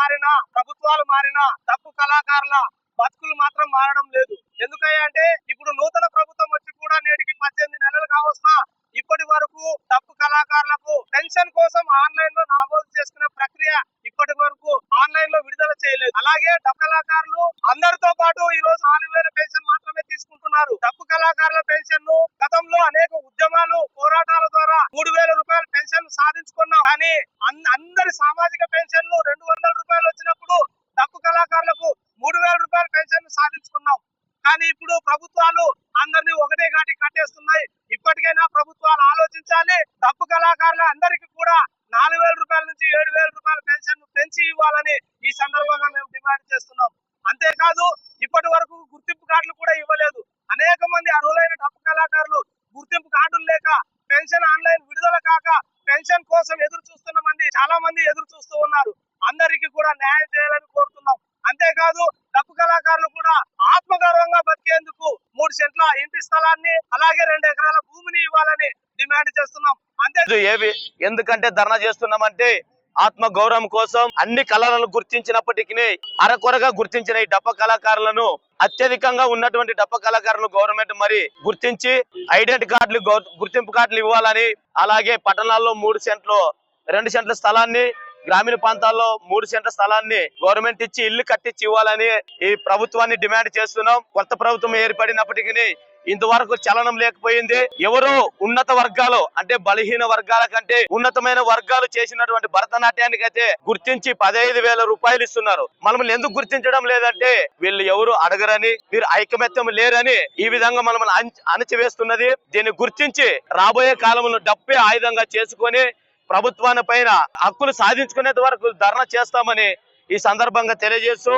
మారినా, ప్రభుత్వాలు మారినా తప్పు కళాకారుల బతుకులు మాత్రం మారడం లేదు. ఎందుకంటే ఇప్పుడు నూతన ప్రభుత్వం వచ్చి కూడా నేటికి 18 నెలలు కావస్తున్నా ఇప్పటి వరకు తప్పు కళాకారులకు పెన్షన్ కోసం ఆన్లైన్ లో నమోదు చేసుకునే ప్రక్రియ ఇప్పటి వరకు ఆన్లైన్ లో విడుదల చేయలేదు. అలాగే డప్పు కళాకారులు అందరితో పాటు ఈ రోజు 4,000 పెన్షన్ మాత్రమే తీసుకుంటున్నారు. డప్పు కళాకారుల పెన్షన్ ను గతంలో అనేక ఉద్యమాలు పోరాటాల ద్వారా 3,000 రూపాయల పెన్షన్ సాధించుకున్నాం. కానీ అందరి సామాజిక పెన్షన్లు 200 రూపాయలు వచ్చినప్పుడు డప్పు కళాకారులకు 3,000 రూపాయల పెన్షన్ సాధించుకున్నాం. కానీ ఇప్పుడు ప్రభుత్వాలు అందరినీ ఒకటే ఘాటి కట్టేస్తున్నాయి. ఇప్పటికైనా ప్రభుత్వాలు ఆలోచించాలి. డప్పు కళాకారుల అందరికీ కూడా 4,000 రూపాయల నుంచి 7,000 రూపాయల పెన్షన్ పెంచి ఇవ్వాలని ఈ సందర్భంగా మేము డిమాండ్ చేస్తున్నాం. అంతేకాదు ఇప్పటి వరకు గుర్తింపు కార్డులు కూడా ఇవ్వలేదు. అనేక మంది అర్హులైన డప్పు కళాకారులు గుర్తింపు కార్డులు లేక పెన్షన్ ఆన్లైన్ విడుదల కాక పెన్షన్ కోసం ఎదురు చూస్తున్న చాలా మంది ఎదురు చూస్తూ ఉన్నారు. అందరికీ కూడా న్యాయం చేయాలని కోరుతున్నాం. అంతేకాదు డప్పు కళాకారులు కూడా ఆత్మగౌరవంగా బతికేందుకు 3 సెంట్ల ఇంటి స్థలాన్ని అలాగే 2 ఎకరాల భూమిని ఇవ్వాలని డిమాండ్ చేస్తున్నాం. ఎందుకంటే ధర్నా చేస్తున్నామంటే ఆత్మ గౌరవం కోసం అన్ని కళలను గుర్తించినప్పటికీ అరకొరగా గుర్తించిన ఈ డప్ప కళాకారులను అత్యధికంగా ఉన్నటువంటి డప్ప కళాకారులను గవర్నమెంట్ మరి గుర్తించి ఐడెంటిటీ కార్డులు గుర్తింపు కార్డులు ఇవ్వాలని, అలాగే పట్టణాల్లో 3 సెంట్లు 2 సెంట్ల స్థలాన్ని, గ్రామీణ ప్రాంతాల్లో 3 సెంట్ల స్థలాన్ని గవర్నమెంట్ ఇచ్చి ఇల్లు కట్టించి ఇవ్వాలని ఈ ప్రభుత్వాన్ని డిమాండ్ చేస్తున్నాం. కొత్త ప్రభుత్వం ఏర్పడినప్పటికీ ఇంతవరకు చలనం లేకపోయింది. ఎవరో ఉన్నత వర్గాలు అంటే బలహీన వర్గాల కంటే ఉన్నతమైన వర్గాలు చేసినటువంటి భరతనాట్యానికి అయితే గుర్తించి 15,000 రూపాయలు ఇస్తున్నారు. మనల్ని ఎందుకు గుర్తించడం లేదంటే వీళ్ళు ఎవరు అడగరని, వీరు ఐకమత్యం లేరని ఈ విధంగా మనల్ని అణచివేస్తున్నది. దీన్ని గుర్తించి రాబోయే కాలంలో డప్పే ఆయుధంగా చేసుకొని ప్రభుత్వాన్ని పైన హక్కులు సాధించుకునేంత వరకు ధర్నా చేస్తామని ఈ సందర్భంగా తెలియజేస్తూ